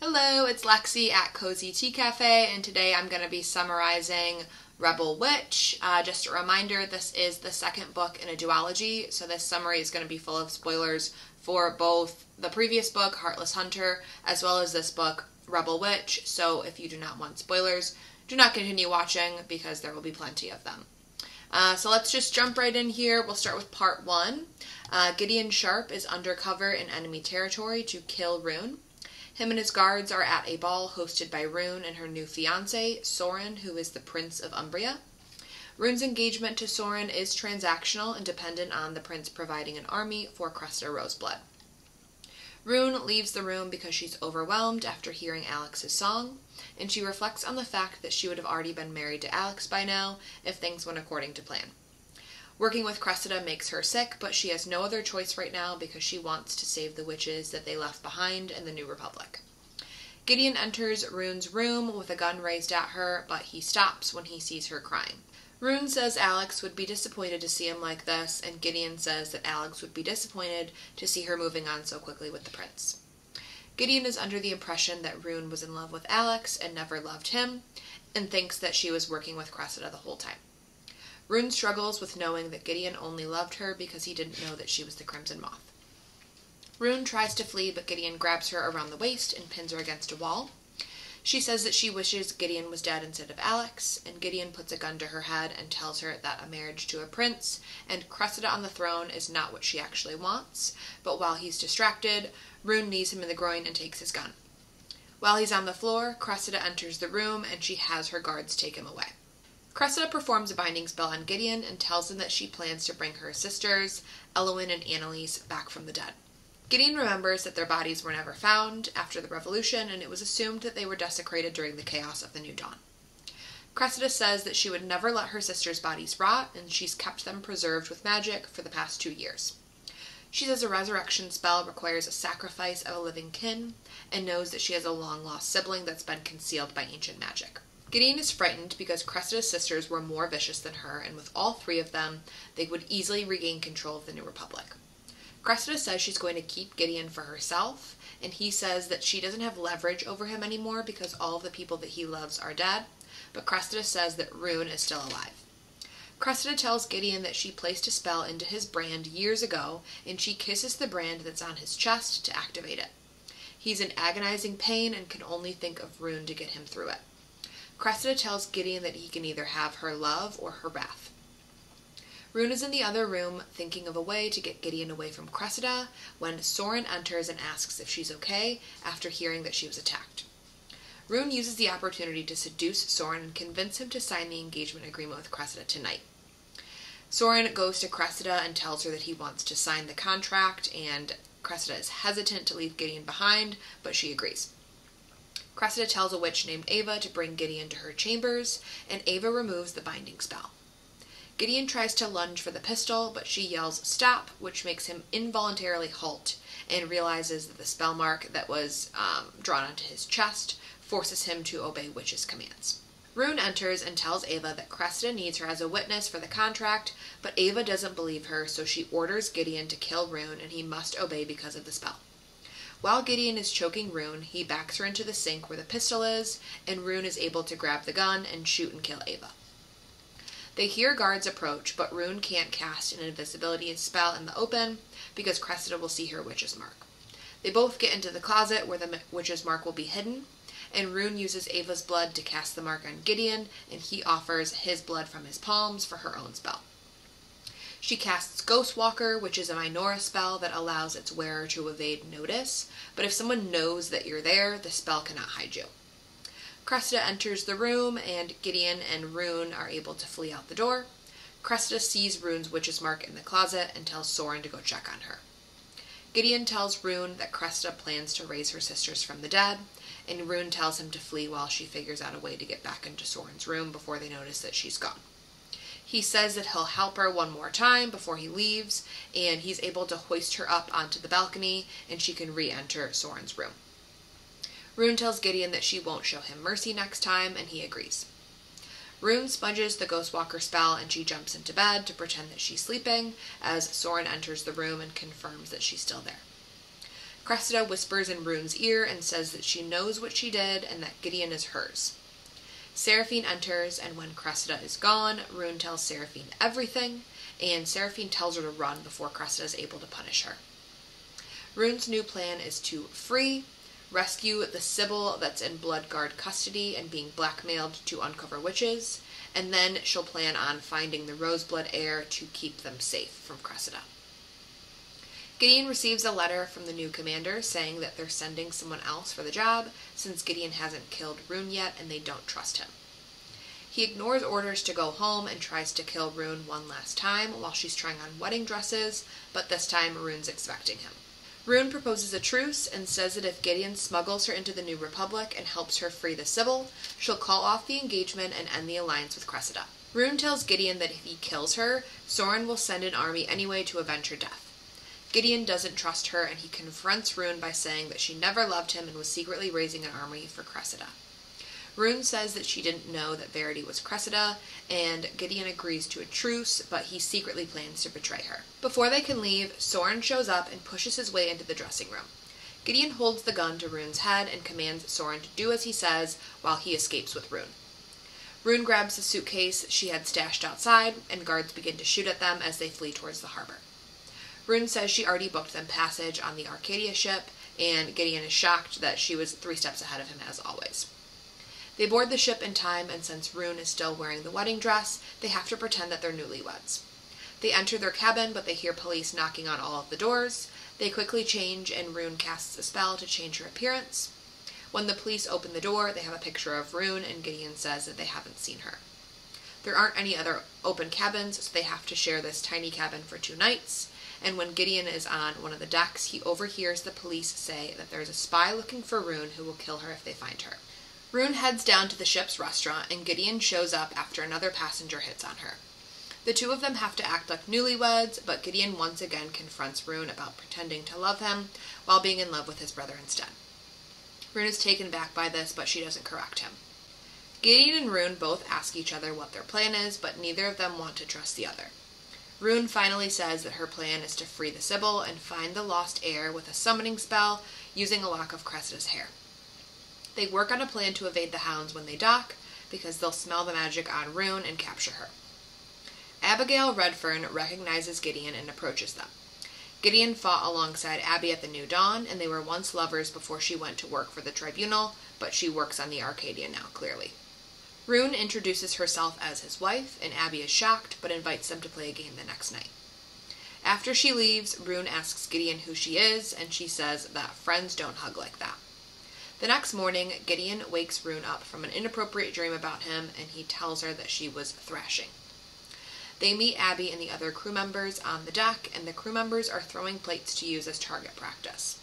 Hello, it's Lexi at Cozy Tea Cafe, and today I'm going to be summarizing Rebel Witch. Just a reminder, this is the second book in a duology, so this summary is going to be full of spoilers for both the previous book, Heartless Hunter, as well as this book, Rebel Witch, so if you do not want spoilers, do not continue watching because there will be plenty of them. So let's just jump right in here. We'll start with part 1. Gideon Sharp is undercover in enemy territory to kill Rune. Him and his guards are at a ball hosted by Rune and her new fiancé, Soren, who is the Prince of Umbria. Rune's engagement to Soren is transactional and dependent on the prince providing an army for Cressida Roseblood. Rune leaves the room because she's overwhelmed after hearing Alex's song, and she reflects on the fact that she would have already been married to Alex by now if things went according to plan. Working with Cressida makes her sick, but she has no other choice right now because she wants to save the witches that they left behind in the New Republic. Gideon enters Rune's room with a gun raised at her, but he stops when he sees her crying. Rune says Alex would be disappointed to see him like this, and Gideon says that Alex would be disappointed to see her moving on so quickly with the prince. Gideon is under the impression that Rune was in love with Alex and never loved him, and thinks that she was working with Cressida the whole time. Rune struggles with knowing that Gideon only loved her because he didn't know that she was the Crimson Moth. Rune tries to flee, but Gideon grabs her around the waist and pins her against a wall. She says that she wishes Gideon was dead instead of Alex, and Gideon puts a gun to her head and tells her that a marriage to a prince and Cressida on the throne is not what she actually wants, but while he's distracted, Rune knees him in the groin and takes his gun. While he's on the floor, Cressida enters the room and she has her guards take him away. Cressida performs a binding spell on Gideon and tells him that she plans to bring her sisters, Elowen and Annalise, back from the dead. Gideon remembers that their bodies were never found after the revolution, and it was assumed that they were desecrated during the chaos of the New Dawn. Cressida says that she would never let her sisters' bodies rot, and she's kept them preserved with magic for the past 2 years. She says a resurrection spell requires a sacrifice of a living kin, and knows that she has a long-lost sibling that's been concealed by ancient magic. Gideon is frightened because Cressida's sisters were more vicious than her, and with all 3 of them, they would easily regain control of the New Republic. Cressida says she's going to keep Gideon for herself, and he says that she doesn't have leverage over him anymore because all of the people that he loves are dead, but Cressida says that Rune is still alive. Cressida tells Gideon that she placed a spell into his brand years ago, and she kisses the brand that's on his chest to activate it. He's in agonizing pain and can only think of Rune to get him through it. Cressida tells Gideon that he can either have her love or her wrath. Rune is in the other room thinking of a way to get Gideon away from Cressida when Soren enters and asks if she's okay after hearing that she was attacked. Rune uses the opportunity to seduce Soren and convince him to sign the engagement agreement with Cressida tonight. Soren goes to Cressida and tells her that he wants to sign the contract, and Cressida is hesitant to leave Gideon behind, but she agrees. Cressida tells a witch named Ava to bring Gideon to her chambers, and Ava removes the binding spell. Gideon tries to lunge for the pistol, but she yells "stop," which makes him involuntarily halt, and realizes that the spell mark that was drawn onto his chest forces him to obey witch's commands. Rune enters and tells Ava that Cressida needs her as a witness for the contract, but Ava doesn't believe her, so she orders Gideon to kill Rune, and he must obey because of the spell. While Gideon is choking Rune, he backs her into the sink where the pistol is, and Rune is able to grab the gun and shoot and kill Ava. They hear guards approach, but Rune can't cast an invisibility spell in the open because Cressida will see her witch's mark. They both get into the closet where the witch's mark will be hidden, and Rune uses Ava's blood to cast the mark on Gideon, and he offers his blood from his palms for her own spell. She casts Ghostwalker, which is a Minora spell that allows its wearer to evade notice, but if someone knows that you're there, the spell cannot hide you. Cressida enters the room, and Gideon and Rune are able to flee out the door. Cressida sees Rune's witch's mark in the closet and tells Soren to go check on her. Gideon tells Rune that Cressida plans to raise her sisters from the dead, and Rune tells him to flee while she figures out a way to get back into Soren's room before they notice that she's gone. He says that he'll help her one more time before he leaves, and he's able to hoist her up onto the balcony, and she can re-enter Soren's room. Rune tells Gideon that she won't show him mercy next time, and he agrees. Rune smudges the Ghostwalker spell, and she jumps into bed to pretend that she's sleeping, as Soren enters the room and confirms that she's still there. Cressida whispers in Rune's ear and says that she knows what she did and that Gideon is hers. Seraphine enters, and when Cressida is gone, Rune tells Seraphine everything, and Seraphine tells her to run before Cressida is able to punish her. Rune's new plan is to rescue the Sibyl that's in Bloodguard custody and being blackmailed to uncover witches, and then she'll plan on finding the Roseblood heir to keep them safe from Cressida. Gideon receives a letter from the new commander saying that they're sending someone else for the job since Gideon hasn't killed Rune yet and they don't trust him. He ignores orders to go home and tries to kill Rune one last time while she's trying on wedding dresses, but this time Rune's expecting him. Rune proposes a truce and says that if Gideon smuggles her into the New Republic and helps her free the Sibyl, she'll call off the engagement and end the alliance with Cressida. Rune tells Gideon that if he kills her, Soren will send an army anyway to avenge her death. Gideon doesn't trust her, and he confronts Rune by saying that she never loved him and was secretly raising an army for Cressida. Rune says that she didn't know that Verity was Cressida, and Gideon agrees to a truce, but he secretly plans to betray her. Before they can leave, Soren shows up and pushes his way into the dressing room. Gideon holds the gun to Rune's head and commands Soren to do as he says while he escapes with Rune. Rune grabs the suitcase she had stashed outside, and guards begin to shoot at them as they flee towards the harbor. Rune says she already booked them passage on the Arcadia ship, and Gideon is shocked that she was 3 steps ahead of him as always. They board the ship in time, and since Rune is still wearing the wedding dress, they have to pretend that they're newlyweds. They enter their cabin, but they hear police knocking on all of the doors. They quickly change, and Rune casts a spell to change her appearance. When the police open the door, they have a picture of Rune, and Gideon says that they haven't seen her. There aren't any other open cabins, so they have to share this tiny cabin for 2 nights. And when Gideon is on one of the decks, he overhears the police say that there's a spy looking for Rune who will kill her if they find her. Rune heads down to the ship's restaurant, and Gideon shows up after another passenger hits on her. The 2 of them have to act like newlyweds, but Gideon once again confronts Rune about pretending to love him while being in love with his brother instead. Rune is taken back by this, but she doesn't correct him. Gideon and Rune both ask each other what their plan is, but neither of them want to trust the other. Rune finally says that her plan is to free the Sibyl and find the lost heir with a summoning spell using a lock of Cressida's hair. They work on a plan to evade the hounds when they dock, because they'll smell the magic on Rune and capture her. Abigail Redfern recognizes Gideon and approaches them. Gideon fought alongside Abby at the New Dawn, and they were once lovers before she went to work for the Tribunal, but she works on the Arcadia now, clearly. Rune introduces herself as his wife, and Abby is shocked, but invites them to play a game the next night. After she leaves, Rune asks Gideon who she is, and she says that friends don't hug like that. The next morning, Gideon wakes Rune up from an inappropriate dream about him, and he tells her that she was thrashing. They meet Abby and the other crew members on the deck, and the crew members are throwing plates to use as target practice.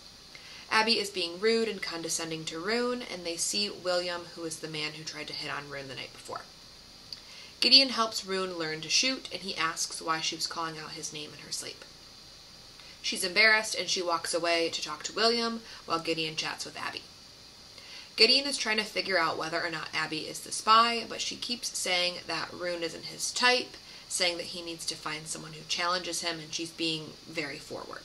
Abby is being rude and condescending to Rune, and they see William, who is the man who tried to hit on Rune the night before. Gideon helps Rune learn to shoot, and he asks why she was calling out his name in her sleep. She's embarrassed, and she walks away to talk to William, while Gideon chats with Abby. Gideon is trying to figure out whether or not Abby is the spy, but she keeps saying that Rune isn't his type, saying that he needs to find someone who challenges him, and she's being very forward.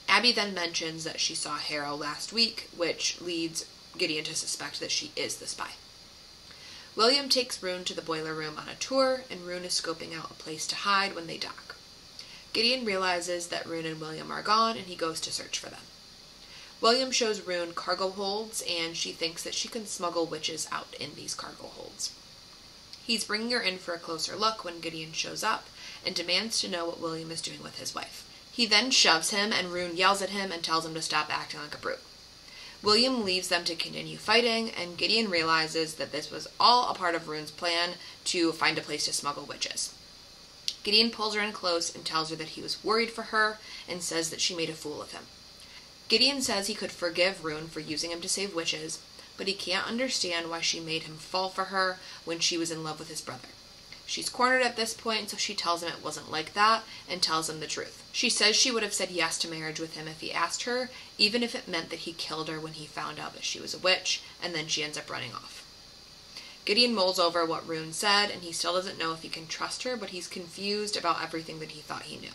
Abby then mentions that she saw Harrow last week, which leads Gideon to suspect that she is the spy. William takes Rune to the boiler room on a tour, and Rune is scoping out a place to hide when they dock. Gideon realizes that Rune and William are gone, and he goes to search for them. William shows Rune cargo holds, and she thinks that she can smuggle witches out in these cargo holds. He's bringing her in for a closer look when Gideon shows up, and demands to know what William is doing with his wife. He then shoves him, and Rune yells at him and tells him to stop acting like a brute. William leaves them to continue fighting, and Gideon realizes that this was all a part of Rune's plan to find a place to smuggle witches. Gideon pulls her in close and tells her that he was worried for her, and says that she made a fool of him. Gideon says he could forgive Rune for using him to save witches, but he can't understand why she made him fall for her when she was in love with his brother. She's cornered at this point, so she tells him it wasn't like that, and tells him the truth. She says she would have said yes to marriage with him if he asked her, even if it meant that he killed her when he found out that she was a witch, and then she ends up running off. Gideon mulls over what Rune said, and he still doesn't know if he can trust her, but he's confused about everything that he thought he knew.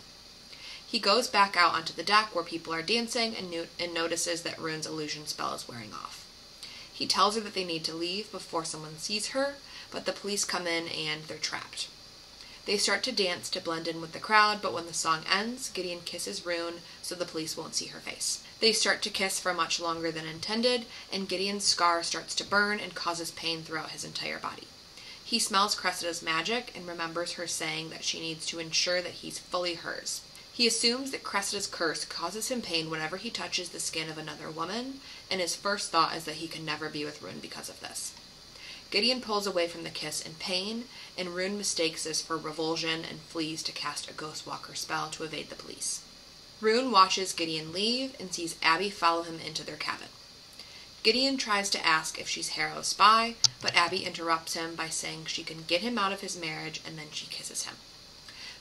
He goes back out onto the deck where people are dancing and notices that Rune's illusion spell is wearing off. He tells her that they need to leave before someone sees her, but the police come in and they're trapped. They start to dance to blend in with the crowd, but when the song ends, Gideon kisses Rune so the police won't see her face. They start to kiss for much longer than intended, and Gideon's scar starts to burn and causes pain throughout his entire body. He smells Cressida's magic and remembers her saying that she needs to ensure that he's fully hers. He assumes that Cressida's curse causes him pain whenever he touches the skin of another woman, and his first thought is that he can never be with Rune because of this. Gideon pulls away from the kiss in pain, and Rune mistakes this for revulsion and flees to cast a Ghostwalker spell to evade the police. Rune watches Gideon leave and sees Abby follow him into their cabin. Gideon tries to ask if she's Harrow's spy, but Abby interrupts him by saying she can get him out of his marriage, and then she kisses him.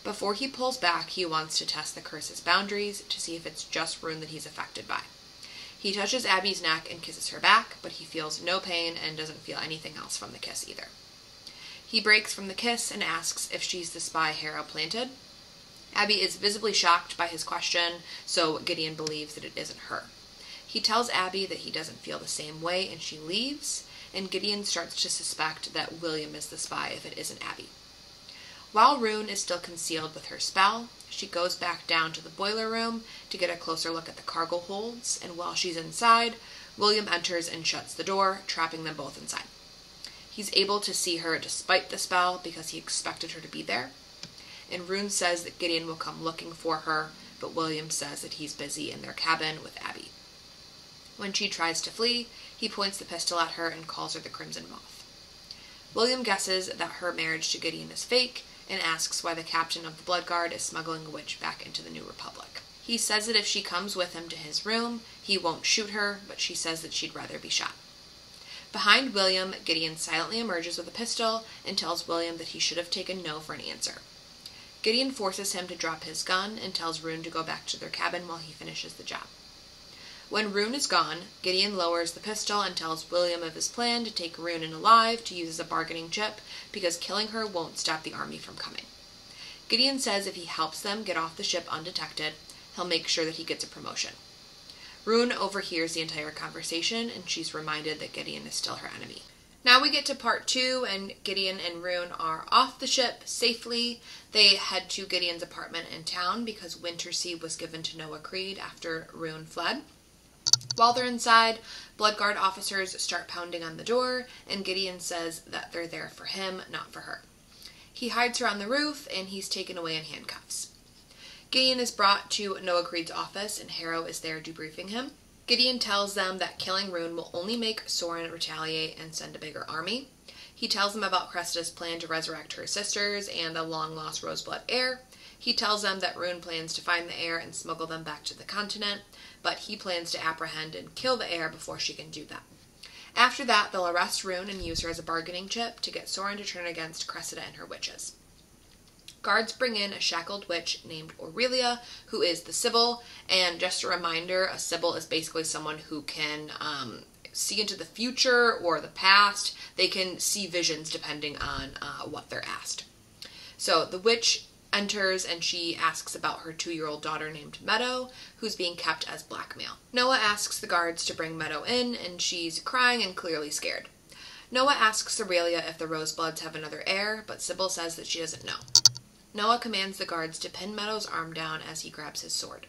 Before he pulls back, he wants to test the curse's boundaries to see if it's just Rune that he's affected by. He touches Abby's neck and kisses her back, but he feels no pain and doesn't feel anything else from the kiss either. He breaks from the kiss and asks if she's the spy Harrow planted. Abby is visibly shocked by his question, so Gideon believes that it isn't her. He tells Abby that he doesn't feel the same way, and she leaves, and Gideon starts to suspect that William is the spy if it isn't Abby. While Rune is still concealed with her spell, she goes back down to the boiler room to get a closer look at the cargo holds, and while she's inside, William enters and shuts the door, trapping them both inside. He's able to see her despite the spell because he expected her to be there, and Rune says that Gideon will come looking for her, but William says that he's busy in their cabin with Abby. When she tries to flee, he points the pistol at her and calls her the Crimson Moth. William guesses that her marriage to Gideon is fake, and asks why the captain of the Blood Guard is smuggling a witch back into the New Republic. He says that if she comes with him to his room, he won't shoot her, but she says that she'd rather be shot. Behind William, Gideon silently emerges with a pistol and tells William that he should have taken no for an answer. Gideon forces him to drop his gun and tells Rune to go back to their cabin while he finishes the job. When Rune is gone, Gideon lowers the pistol and tells William of his plan to take Rune in alive to use as a bargaining chip because killing her won't stop the army from coming. Gideon says if he helps them get off the ship undetected, he'll make sure that he gets a promotion. Rune overhears the entire conversation, and she's reminded that Gideon is still her enemy. Now we get to part 2, and Gideon and Rune are off the ship safely. They head to Gideon's apartment in town because Wintersea was given to Noah Creed after Rune fled. While they're inside, Blood Guard officers start pounding on the door, and Gideon says that they're there for him, not for her. He hides her on the roof, and he's taken away in handcuffs. Gideon is brought to Noah Creed's office, and Harrow is there debriefing him. Gideon tells them that killing Rune will only make Soren retaliate and send a bigger army. He tells them about Cressida's plan to resurrect her sisters and a long-lost Roseblood heir. He tells them that Rune plans to find the heir and smuggle them back to the continent, but he plans to apprehend and kill the heir before she can do that. After that, they'll arrest Rune and use her as a bargaining chip to get Soren to turn against Cressida and her witches. Guards bring in a shackled witch named Aurelia, who is the Sibyl, and just a reminder, a Sibyl is basically someone who can see into the future or the past. They can see visions depending on what they're asked. So the witch enters and she asks about her 2-year-old daughter named Meadow, who's being kept as blackmail. Noah asks the guards to bring Meadow in, and she's crying and clearly scared. Noah asks Aurelia if the Rosebloods have another heir, but Sibyl says that she doesn't know. Noah commands the guards to pin Meadow's arm down as he grabs his sword.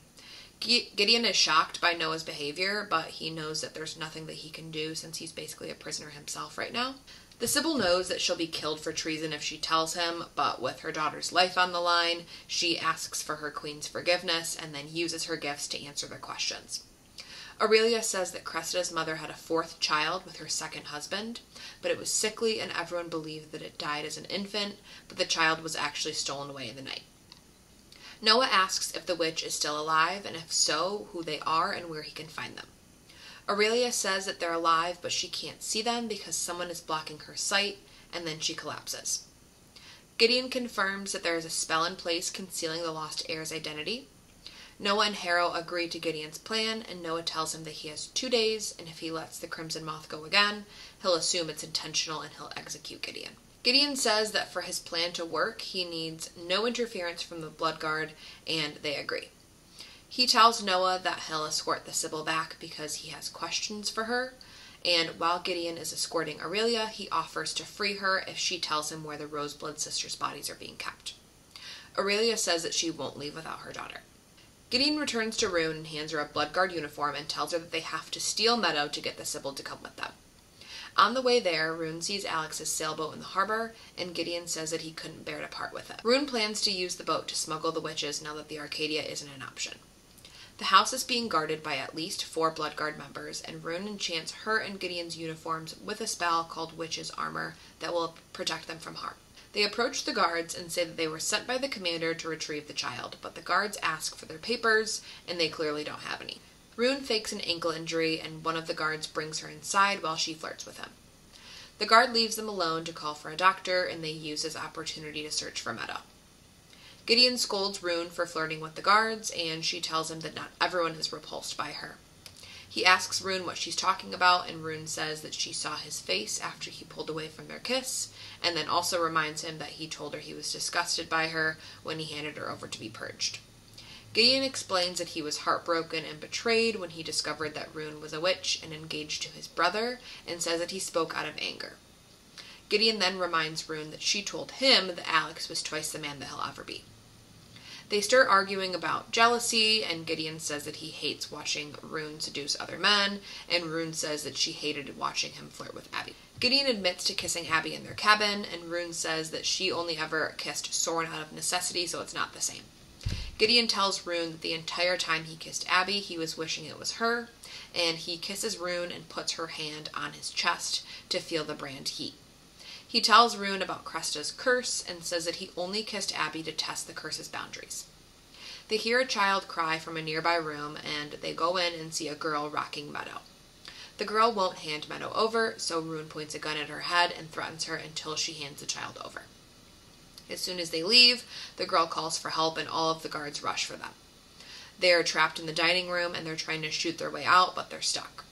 Gideon is shocked by Noah's behavior, but he knows that there's nothing that he can do since he's basically a prisoner himself right now. The Sibyl knows that she'll be killed for treason if she tells him, but with her daughter's life on the line, she asks for her queen's forgiveness and then uses her gifts to answer their questions. Aurelia says that Cressida's mother had a 4th child with her 2nd husband, but it was sickly and everyone believed that it died as an infant, but the child was actually stolen away in the night. Noah asks if the witch is still alive, and if so, who they are and where he can find them. Aurelia says that they're alive, but she can't see them because someone is blocking her sight, and then she collapses. Gideon confirms that there is a spell in place concealing the lost heir's identity. Noah and Harrow agree to Gideon's plan, and Noah tells him that he has 2 days, and if he lets the Crimson Moth go again, he'll assume it's intentional and he'll execute Gideon. Gideon says that for his plan to work, he needs no interference from the Blood Guard, and they agree. He tells Noah that he'll escort the Sibyl back because he has questions for her, and while Gideon is escorting Aurelia, he offers to free her if she tells him where the Roseblood sisters' bodies are being kept. Aurelia says that she won't leave without her daughter. Gideon returns to Rune and hands her a Bloodguard uniform and tells her that they have to steal Meadow to get the Sibyl to come with them. On the way there, Rune sees Alex's sailboat in the harbor, and Gideon says that he couldn't bear to part with it. Rune plans to use the boat to smuggle the witches now that the Arcadia isn't an option. The house is being guarded by at least 4 Bloodguard members, and Rune enchants her and Gideon's uniforms with a spell called Witch's Armor that will protect them from harm. They approach the guards and say that they were sent by the commander to retrieve the child, but the guards ask for their papers, and they clearly don't have any. Rune fakes an ankle injury, and one of the guards brings her inside while she flirts with him. The guard leaves them alone to call for a doctor, and they use this opportunity to search for Meadow. Gideon scolds Rune for flirting with the guards, and she tells him that not everyone is repulsed by her. He asks Rune what she's talking about, and Rune says that she saw his face after he pulled away from their kiss, and then also reminds him that he told her he was disgusted by her when he handed her over to be purged. Gideon explains that he was heartbroken and betrayed when he discovered that Rune was a witch and engaged to his brother, and says that he spoke out of anger. Gideon then reminds Rune that she told him that Alex was twice the man that he'll ever be. They start arguing about jealousy, and Gideon says that he hates watching Rune seduce other men, and Rune says that she hated watching him flirt with Abby. Gideon admits to kissing Abby in their cabin, and Rune says that she only ever kissed Soren out of necessity, so it's not the same. Gideon tells Rune that the entire time he kissed Abby, he was wishing it was her, and he kisses Rune and puts her hand on his chest to feel the brand heat. He tells Rune about Cresta's curse and says that he only kissed Abby to test the curse's boundaries. They hear a child cry from a nearby room, and they go in and see a girl rocking Meadow. The girl won't hand Meadow over, so Rune points a gun at her head and threatens her until she hands the child over. As soon as they leave, the girl calls for help, and all of the guards rush for them. They are trapped in the dining room, and they're trying to shoot their way out, but they're stuck.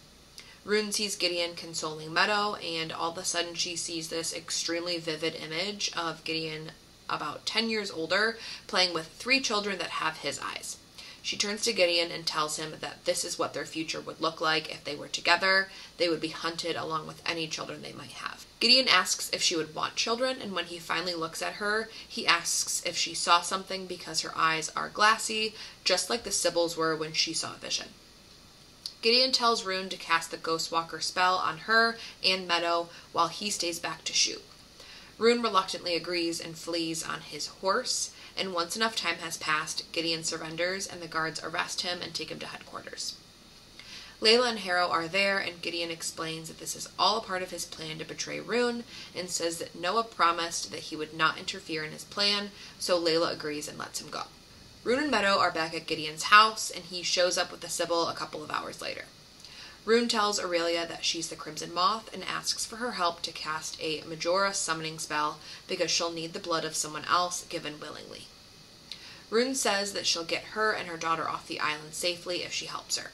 Rune sees Gideon consoling Meadow, and all of a sudden she sees this extremely vivid image of Gideon about 10 years older, playing with 3 children that have his eyes. She turns to Gideon and tells him that this is what their future would look like if they were together. They would be hunted along with any children they might have. Gideon asks if she would want children, and when he finally looks at her, he asks if she saw something because her eyes are glassy, just like the Sibyl's were when she saw a vision. Gideon tells Rune to cast the Ghostwalker spell on her and Meadow while he stays back to shoot. Rune reluctantly agrees and flees on his horse, and once enough time has passed, Gideon surrenders and the guards arrest him and take him to headquarters. Layla and Harrow are there, and Gideon explains that this is all a part of his plan to betray Rune, and says that Noah promised that he would not interfere in his plan, so Layla agrees and lets him go. Rune and Meadow are back at Gideon's house, and he shows up with the Sibyl a couple of hours later. Rune tells Aurelia that she's the Crimson Moth and asks for her help to cast a Majora summoning spell because she'll need the blood of someone else given willingly. Rune says that she'll get her and her daughter off the island safely if she helps her.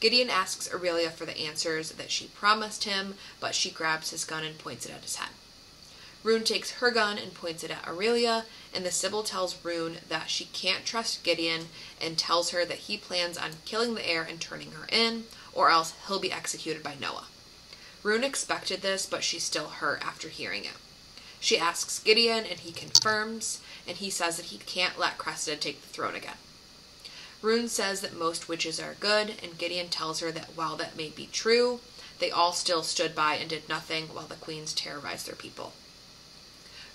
Gideon asks Aurelia for the answers that she promised him, but she grabs his gun and points it at his head. Rune takes her gun and points it at Aurelia, and the Sibyl tells Rune that she can't trust Gideon and tells her that he plans on killing the heir and turning her in, or else he'll be executed by Noah. Rune expected this, but she's still hurt after hearing it. She asks Gideon, and he confirms, and he says that he can't let Cresta take the throne again. Rune says that most witches are good, and Gideon tells her that while that may be true, they all still stood by and did nothing while the queens terrorized their people.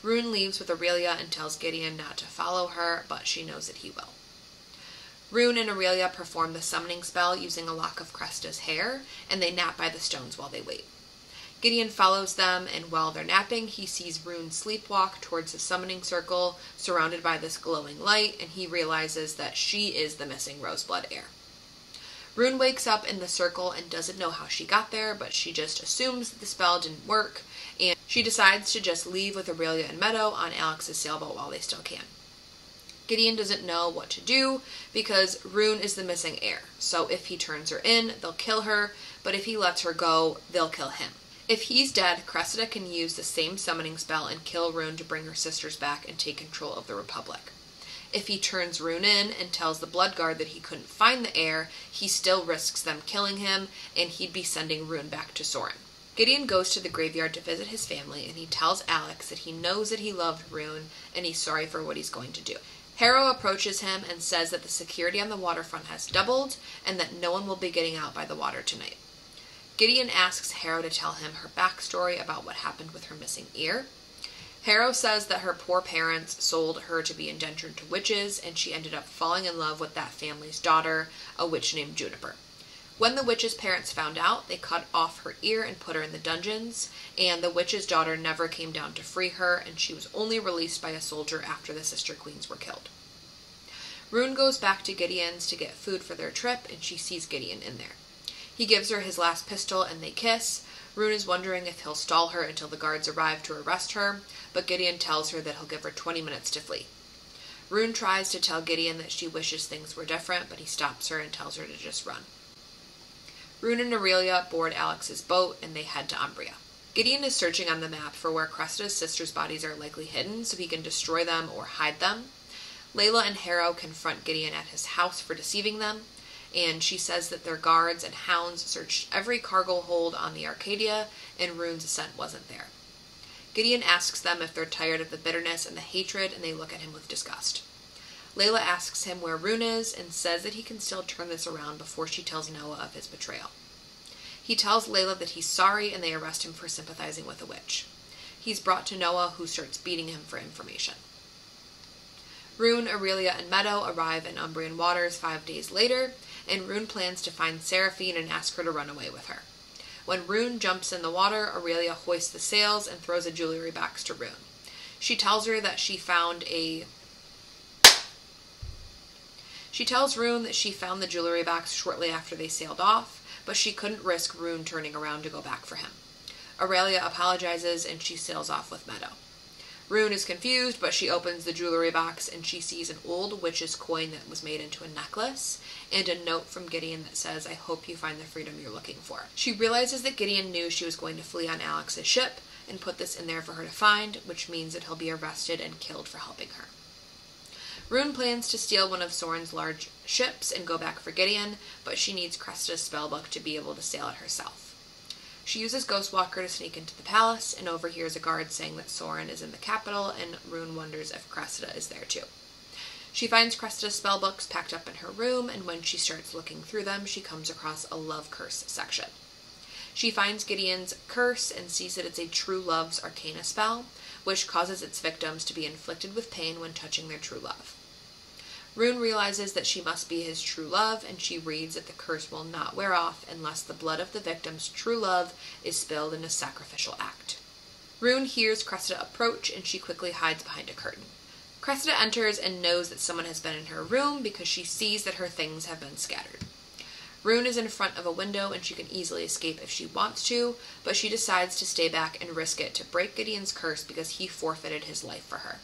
Rune leaves with Aurelia and tells Gideon not to follow her, but she knows that he will. Rune and Aurelia perform the summoning spell using a lock of Cresta's hair, and they nap by the stones while they wait. Gideon follows them, and while they're napping, he sees Rune sleepwalk towards the summoning circle, surrounded by this glowing light, and he realizes that she is the missing Roseblood heir. Rune wakes up in the circle and doesn't know how she got there, but she just assumes that the spell didn't work, and she decides to just leave with Aurelia and Meadow on Alex's sailboat while they still can. Gideon doesn't know what to do because Rune is the missing heir, so if he turns her in, they'll kill her, but if he lets her go, they'll kill him. If he's dead, Cressida can use the same summoning spell and kill Rune to bring her sisters back and take control of the Republic. If he turns Rune in and tells the Blood Guard that he couldn't find the heir, he still risks them killing him, and he'd be sending Rune back to Soren. Gideon goes to the graveyard to visit his family, and he tells Alex that he knows that he loved Rune, and he's sorry for what he's going to do. Harrow approaches him and says that the security on the waterfront has doubled, and that no one will be getting out by the water tonight. Gideon asks Harrow to tell him her backstory about what happened with her missing ear. Harrow says that her poor parents sold her to be indentured to witches, and she ended up falling in love with that family's daughter, a witch named Juniper. When the witch's parents found out, they cut off her ear and put her in the dungeons, and the witch's daughter never came down to free her, and she was only released by a soldier after the sister queens were killed. Rune goes back to Gideon's to get food for their trip, and she sees Gideon in there. He gives her his last pistol, and they kiss. Rune is wondering if he'll stall her until the guards arrive to arrest her, but Gideon tells her that he'll give her 20 minutes to flee. Rune tries to tell Gideon that she wishes things were different, but he stops her and tells her to just run. Rune and Aurelia board Alex's boat, and they head to Umbria. Gideon is searching on the map for where Cressida's sisters' bodies are likely hidden so he can destroy them or hide them. Layla and Harrow confront Gideon at his house for deceiving them, and she says that their guards and hounds searched every cargo hold on the Arcadia, and Rune's scent wasn't there. Gideon asks them if they're tired of the bitterness and the hatred, and they look at him with disgust. Layla asks him where Rune is, and says that he can still turn this around before she tells Noah of his betrayal. He tells Layla that he's sorry, and they arrest him for sympathizing with a witch. He's brought to Noah, who starts beating him for information. Rune, Aurelia, and Meadow arrive in Umbrian waters 5 days later, and Rune plans to find Seraphine and ask her to run away with her. When Rune jumps in the water, Aurelia hoists the sails and throws a jewelry box to Rune. She tells Rune that she found the jewelry box shortly after they sailed off, but she couldn't risk Rune turning around to go back for him. Aurelia apologizes, and she sails off with Meadow. Rune is confused, but she opens the jewelry box, and she sees an old witch's coin that was made into a necklace, and a note from Gideon that says, "I hope you find the freedom you're looking for." She realizes that Gideon knew she was going to flee on Alex's ship, and put this in there for her to find, which means that he'll be arrested and killed for helping her. Rune plans to steal one of Soren's large ships and go back for Gideon, but she needs Cressida's spellbook to be able to sail it herself. She uses Ghostwalker to sneak into the palace and overhears a guard saying that Soren is in the capital, and Rune wonders if Cressida is there too. She finds Cressida's spellbooks packed up in her room, and when she starts looking through them, she comes across a love curse section. She finds Gideon's curse and sees that it's a true love's arcana spell, which causes its victims to be inflicted with pain when touching their true love. Rune realizes that she must be his true love, and she reads that the curse will not wear off unless the blood of the victim's true love is spilled in a sacrificial act. Rune hears Cressida approach, and she quickly hides behind a curtain. Cressida enters and knows that someone has been in her room because she sees that her things have been scattered. Rune is in front of a window, and she can easily escape if she wants to, but she decides to stay back and risk it to break Gideon's curse because he forfeited his life for her.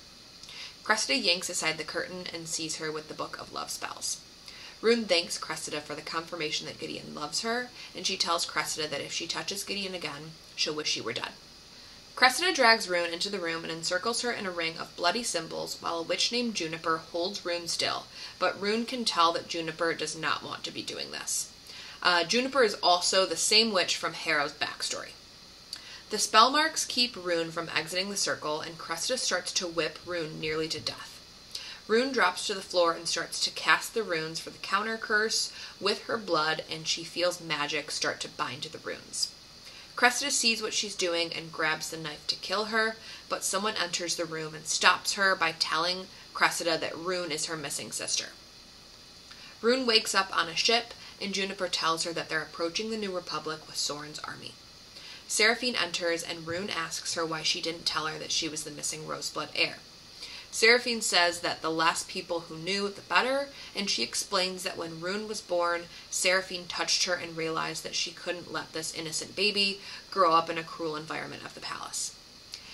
Cressida yanks aside the curtain and sees her with the Book of Love Spells. Rune thanks Cressida for the confirmation that Gideon loves her, and she tells Cressida that if she touches Gideon again, she'll wish she were dead. Cressida drags Rune into the room and encircles her in a ring of bloody symbols while a witch named Juniper holds Rune still, but Rune can tell that Juniper does not want to be doing this. Juniper is also the same witch from Harrow's backstory. The spell marks keep Rune from exiting the circle, and Cressida starts to whip Rune nearly to death. Rune drops to the floor and starts to cast the runes for the counter curse with her blood, and she feels magic start to bind to the runes. Cressida sees what she's doing and grabs the knife to kill her, but someone enters the room and stops her by telling Cressida that Rune is her missing sister. Rune wakes up on a ship, and Juniper tells her that they're approaching the New Republic with Soren's army. Seraphine enters, and Rune asks her why she didn't tell her that she was the missing Roseblood heir. Seraphine says that the less people who knew, the better, and she explains that when Rune was born, Seraphine touched her and realized that she couldn't let this innocent baby grow up in a cruel environment of the palace.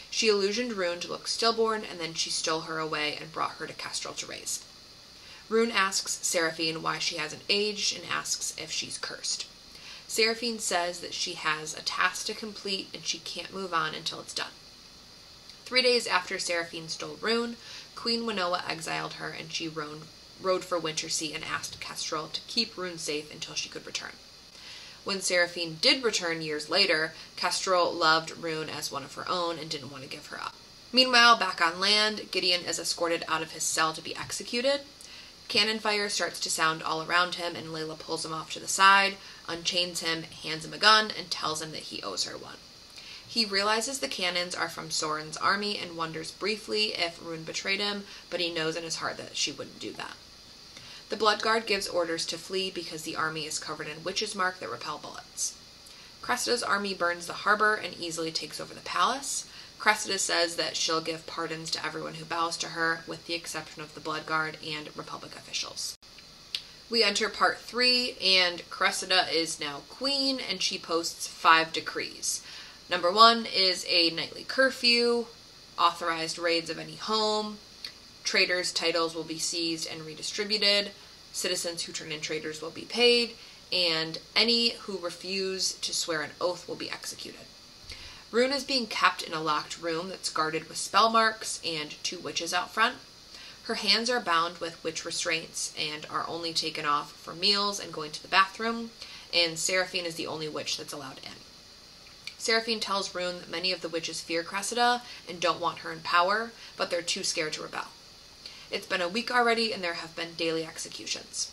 She illusioned Rune to look stillborn, and then she stole her away and brought her to Kestrel to raise. Rune asks Seraphine why she hasn't aged and asks if she's cursed. Seraphine says that she has a task to complete and she can't move on until it's done. 3 days after Seraphine stole Rune, Queen Winoa exiled her, and she rode for Wintersea and asked Kestrel to keep Rune safe until she could return. When Seraphine did return years later, Kestrel loved Rune as one of her own and didn't want to give her up. Meanwhile, back on land, Gideon is escorted out of his cell to be executed. Cannon fire starts to sound all around him, and Layla pulls him off to the side, unchains him, hands him a gun, and tells him that he owes her one. He realizes the cannons are from Soren's army and wonders briefly if Rune betrayed him, but he knows in his heart that she wouldn't do that. The Bloodguard gives orders to flee because the army is covered in witch's mark that repel bullets. Cressida's army burns the harbor and easily takes over the palace. Cressida says that she'll give pardons to everyone who bows to her, with the exception of the Bloodguard and Republic officials. We enter part 3, and Cressida is now queen, and she posts 5 decrees. Number 1 is a nightly curfew, authorized raids of any home, traitors' titles will be seized and redistributed, citizens who turn in traitors will be paid, and any who refuse to swear an oath will be executed. Rune is being kept in a locked room that's guarded with spell marks and 2 witches out front. Her hands are bound with witch restraints and are only taken off for meals and going to the bathroom, and Seraphine is the only witch that's allowed in. Seraphine tells Rune that many of the witches fear Cressida and don't want her in power, but they're too scared to rebel. It's been a week already, and there have been daily executions.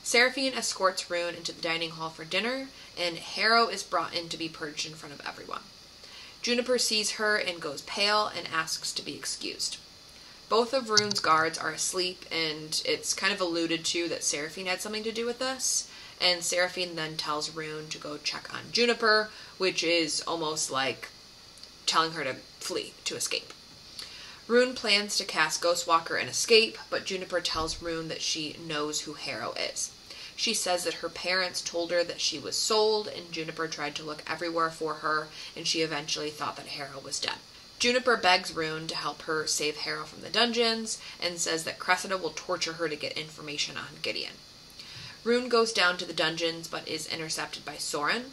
Seraphine escorts Rune into the dining hall for dinner, and Harrow is brought in to be purged in front of everyone. Juniper sees her and goes pale and asks to be excused. Both of Rune's guards are asleep, and it's kind of alluded to that Seraphine had something to do with this, and Seraphine then tells Rune to go check on Juniper, which is almost like telling her to flee, to escape. Rune plans to cast Ghostwalker and escape, but Juniper tells Rune that she knows who Harrow is. She says that her parents told her that she was sold, and Juniper tried to look everywhere for her, and she eventually thought that Harrow was dead. Juniper begs Rune to help her save Harrow from the dungeons, and says that Cressida will torture her to get information on Gideon. Rune goes down to the dungeons, but is intercepted by Soren.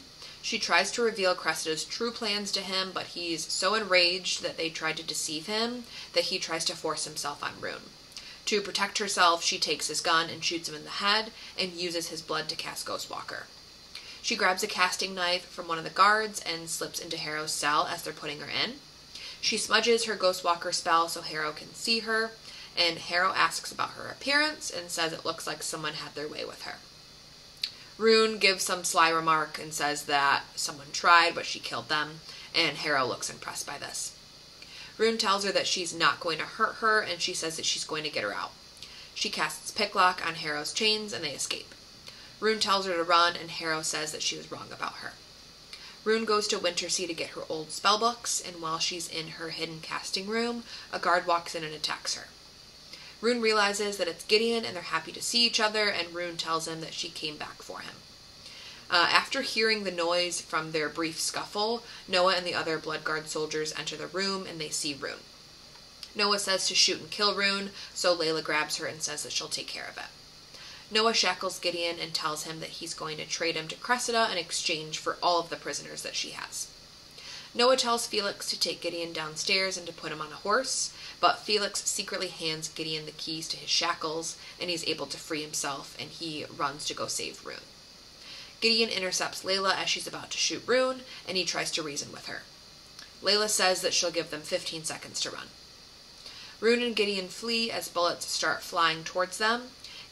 She tries to reveal Cressida's true plans to him, but he's so enraged that they tried to deceive him that he tries to force himself on Rune. To protect herself, she takes his gun and shoots him in the head, and uses his blood to cast Ghostwalker. She grabs a casting knife from one of the guards and slips into Harrow's cell as they're putting her in. She smudges her Ghostwalker spell so Harrow can see her, and Harrow asks about her appearance and says it looks like someone had their way with her. Rune gives some sly remark and says that someone tried, but she killed them, and Harrow looks impressed by this. Rune tells her that she's not going to hurt her, and she says that she's going to get her out. She casts Picklock on Harrow's chains, and they escape. Rune tells her to run, and Harrow says that she was wrong about her. Rune goes to Wintersea to get her old spellbooks, and while she's in her hidden casting room, a guard walks in and attacks her. Rune realizes that it's Gideon, and they're happy to see each other, and Rune tells him that she came back for him. After hearing the noise from their brief scuffle, Noah and the other Bloodguard soldiers enter the room, and they see Rune. Noah says to shoot and kill Rune, so Layla grabs her and says that she'll take care of it. Noah shackles Gideon and tells him that he's going to trade him to Cressida in exchange for all of the prisoners that she has. Noah tells Felix to take Gideon downstairs and to put him on a horse, but Felix secretly hands Gideon the keys to his shackles, and he's able to free himself, and he runs to go save Rune. Gideon intercepts Layla as she's about to shoot Rune, and he tries to reason with her. Layla says that she'll give them 15 seconds to run. Rune and Gideon flee as bullets start flying towards them.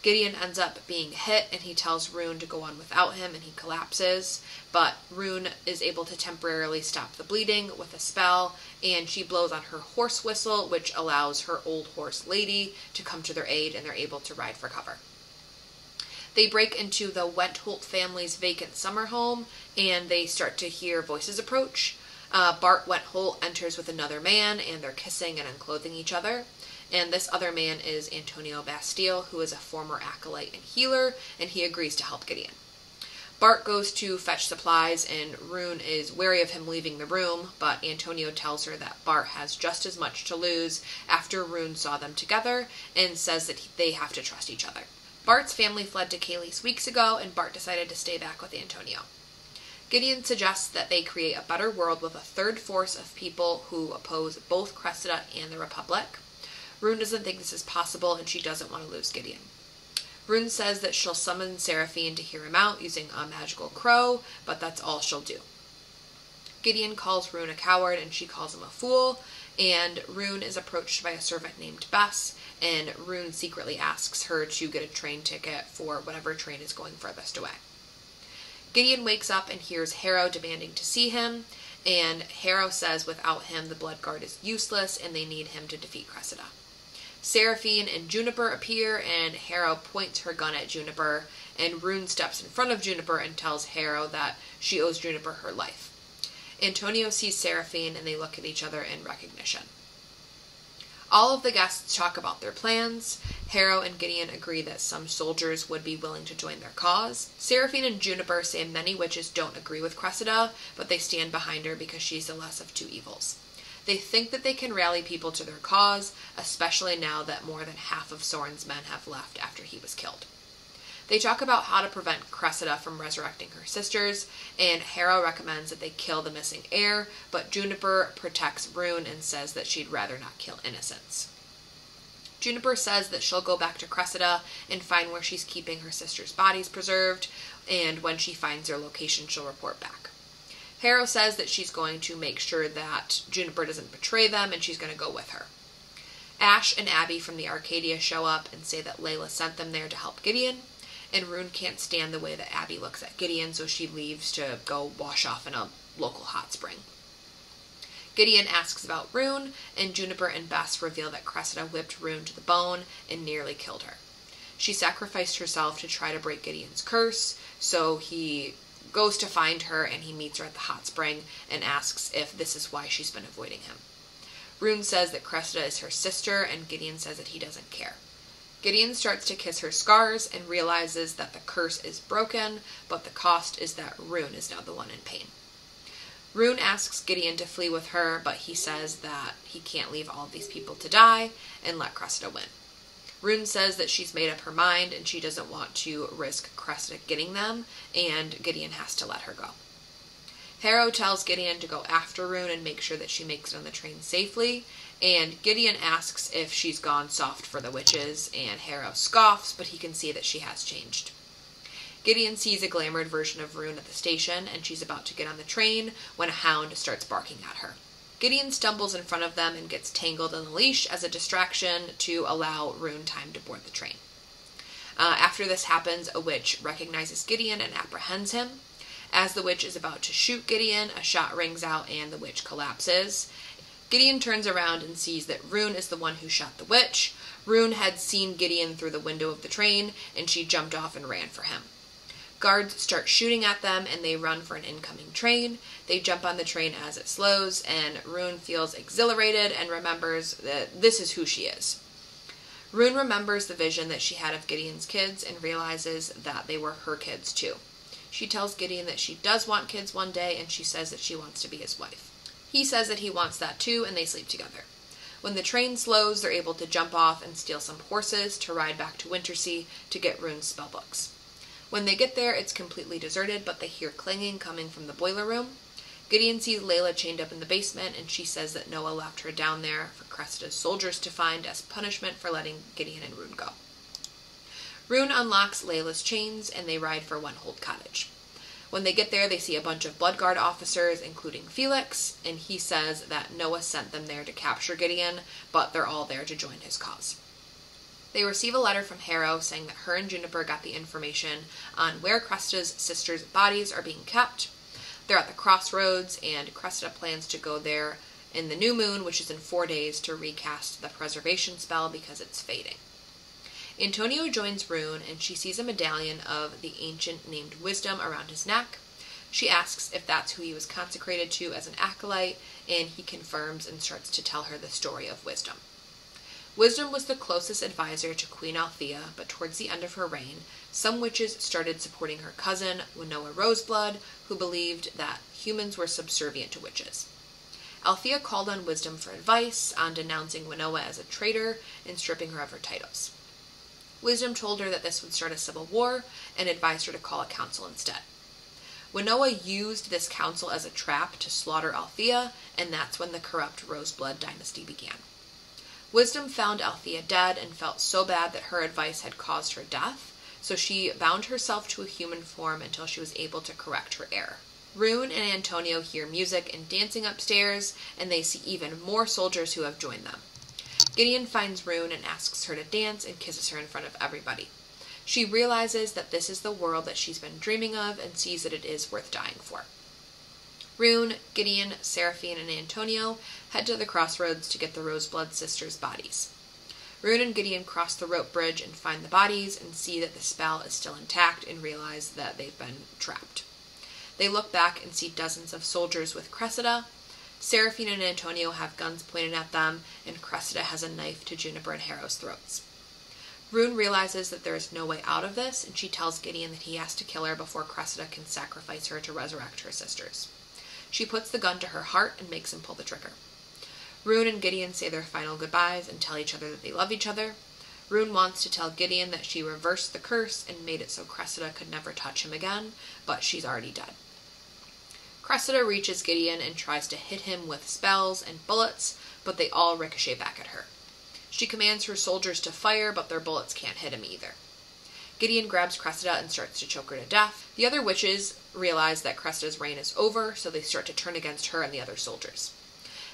Gideon ends up being hit, and he tells Rune to go on without him, and he collapses, but Rune is able to temporarily stop the bleeding with a spell, and she blows on her horse whistle, which allows her old horse Lady to come to their aid, and they're able to ride for cover. They break into the Wentholt family's vacant summer home, and they start to hear voices approach. Bart Wentholt enters with another man, and they're kissing and unclothing each other. And this other man is Antonio Bastille, who is a former acolyte and healer, and he agrees to help Gideon. Bart goes to fetch supplies, and Rune is wary of him leaving the room, but Antonio tells her that Bart has just as much to lose after Rune saw them together, and says that they have to trust each other. Bart's family fled to Caelys weeks ago, and Bart decided to stay back with Antonio. Gideon suggests that they create a better world with a third force of people who oppose both Cressida and the Republic. Rune doesn't think this is possible, and she doesn't want to lose Gideon. Rune says that she'll summon Seraphine to hear him out using a magical crow, but that's all she'll do. Gideon calls Rune a coward, and she calls him a fool, and Rune is approached by a servant named Bess, and Rune secretly asks her to get a train ticket for whatever train is going furthest away. Gideon wakes up and hears Harrow demanding to see him, and Harrow says without him the Blood Guard is useless and they need him to defeat Cressida. Seraphine and Juniper appear, and Harrow points her gun at Juniper, and Rune steps in front of Juniper and tells Harrow that she owes Juniper her life. Antonio sees Seraphine, and they look at each other in recognition. All of the guests talk about their plans. Harrow and Gideon agree that some soldiers would be willing to join their cause. Seraphine and Juniper say many witches don't agree with Cressida, but they stand behind her because she's the less of two evils. They think that they can rally people to their cause, especially now that more than half of Sorin's men have left after he was killed. They talk about how to prevent Cressida from resurrecting her sisters, and Harrow recommends that they kill the missing heir, but Juniper protects Rune and says that she'd rather not kill innocents. Juniper says that she'll go back to Cressida and find where she's keeping her sisters' bodies preserved, and when she finds their location, she'll report back. Harrow says that she's going to make sure that Juniper doesn't betray them, and she's going to go with her. Ash and Abby from the Arcadia show up and say that Layla sent them there to help Gideon, and Rune can't stand the way that Abby looks at Gideon, so she leaves to go wash off in a local hot spring. Gideon asks about Rune, and Juniper and Bess reveal that Cressida whipped Rune to the bone and nearly killed her. She sacrificed herself to try to break Gideon's curse, so he goes to find her, and he meets her at the hot spring and asks if this is why she's been avoiding him. Rune says that Cressida is her sister, and Gideon says that he doesn't care. Gideon starts to kiss her scars and realizes that the curse is broken, but the cost is that Rune is now the one in pain. Rune asks Gideon to flee with her, but he says that he can't leave all of these people to die and let Cressida win. Rune says that she's made up her mind and she doesn't want to risk Cressida getting them, and Gideon has to let her go. Harrow tells Gideon to go after Rune and make sure that she makes it on the train safely, and Gideon asks if she's gone soft for the witches, and Harrow scoffs, but he can see that she has changed. Gideon sees a glamoured version of Rune at the station, and she's about to get on the train when a hound starts barking at her. Gideon stumbles in front of them and gets tangled in the leash as a distraction to allow Rune time to board the train. After this happens, a witch recognizes Gideon and apprehends him. As the witch is about to shoot Gideon, a shot rings out and the witch collapses. Gideon turns around and sees that Rune is the one who shot the witch. Rune had seen Gideon through the window of the train, and she jumped off and ran for him. Guards start shooting at them, and they run for an incoming train. They jump on the train as it slows, and Rune feels exhilarated and remembers that this is who she is. Rune remembers the vision that she had of Gideon's kids and realizes that they were her kids too. She tells Gideon that she does want kids one day, and she says that she wants to be his wife. He says that he wants that too, and they sleep together. When the train slows, they're able to jump off and steal some horses to ride back to Wintersea to get Rune's spellbooks. When they get there, it's completely deserted, but they hear clanging coming from the boiler room. Gideon sees Layla chained up in the basement, and she says that Noah left her down there for Cressida's soldiers to find as punishment for letting Gideon and Rune go. Rune unlocks Layla's chains, and they ride for Wenhold Cottage. When they get there, they see a bunch of Blood Guard officers, including Felix, and he says that Noah sent them there to capture Gideon, but they're all there to join his cause. They receive a letter from Harrow saying that her and Juniper got the information on where Cressida's sisters' bodies are being kept. They're at the crossroads, and Cressida plans to go there in the new moon, which is in 4 days, to recast the preservation spell because it's fading. Antonio joins Rune, and she sees a medallion of the ancient named Wisdom around his neck. She asks if that's who he was consecrated to as an acolyte, and he confirms and starts to tell her the story of Wisdom. Wisdom was the closest advisor to Queen Althea, but towards the end of her reign, some witches started supporting her cousin, Winnowa Roseblood, who believed that humans were subservient to witches. Althea called on Wisdom for advice on denouncing Winnowa as a traitor and stripping her of her titles. Wisdom told her that this would start a civil war and advised her to call a council instead. Winnowa used this council as a trap to slaughter Althea, and that's when the corrupt Roseblood dynasty began. Wisdom found Althea dead and felt so bad that her advice had caused her death, so she bound herself to a human form until she was able to correct her error. Rune and Antonio hear music and dancing upstairs, and they see even more soldiers who have joined them. Gideon finds Rune and asks her to dance and kisses her in front of everybody. She realizes that this is the world that she's been dreaming of and sees that it is worth dying for. Rune, Gideon, Seraphine, and Antonio head to the crossroads to get the Roseblood sisters' bodies. Rune and Gideon cross the rope bridge and find the bodies and see that the spell is still intact and realize that they've been trapped. They look back and see dozens of soldiers with Cressida. Seraphine and Antonio have guns pointed at them, and Cressida has a knife to Juniper and Harrow's throats. Rune realizes that there is no way out of this, and she tells Gideon that he has to kill her before Cressida can sacrifice her to resurrect her sisters. She puts the gun to her heart and makes him pull the trigger. Rune and Gideon say their final goodbyes and tell each other that they love each other. Rune wants to tell Gideon that she reversed the curse and made it so Cressida could never touch him again, but she's already dead. Cressida reaches Gideon and tries to hit him with spells and bullets, but they all ricochet back at her. She commands her soldiers to fire, but their bullets can't hit him either. Gideon grabs Cressida and starts to choke her to death. The other witches realize that Cressida's reign is over, so they start to turn against her and the other soldiers.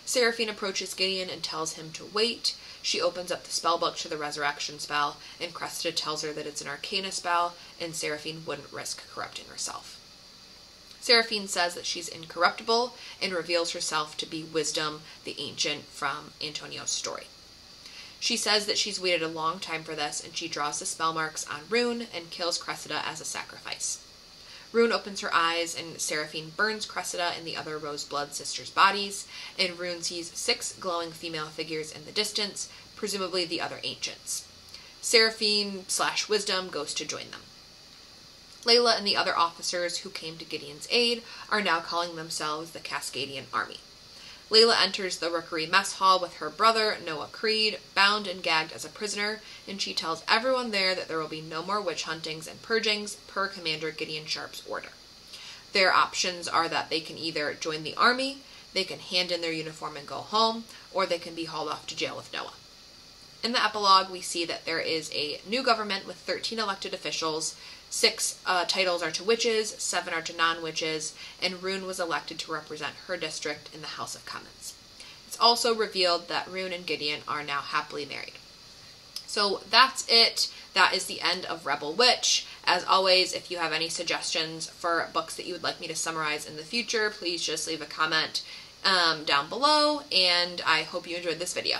Seraphine approaches Gideon and tells him to wait. She opens up the spellbook to the resurrection spell, and Cressida tells her that it's an arcana spell, and Seraphine wouldn't risk corrupting herself. Seraphine says that she's incorruptible and reveals herself to be Wisdom, the Ancient from Antonio's story. She says that she's waited a long time for this, and she draws the spell marks on Rune and kills Cressida as a sacrifice. Rune opens her eyes, and Seraphine burns Cressida and the other Roseblood sisters' bodies, and Rune sees 6 glowing female figures in the distance, presumably the other ancients. Seraphine/Wisdom goes to join them. Layla and the other officers who came to Gideon's aid are now calling themselves the Cascadian Army. Layla enters the Rookery mess hall with her brother, Noah Creed, bound and gagged as a prisoner, and she tells everyone there that there will be no more witch huntings and purgings per Commander Gideon Sharp's order. Their options are that they can either join the army, they can hand in their uniform and go home, or they can be hauled off to jail with Noah. In the epilogue, we see that there is a new government with 13 elected officials. 6 titles are to witches, 7 are to non-witches, and Rune was elected to represent her district in the House of Commons. It's also revealed that Rune and Gideon are now happily married. So that's it. That is the end of Rebel Witch. As always, if you have any suggestions for books that you would like me to summarize in the future, please just leave a comment down below, and I hope you enjoyed this video.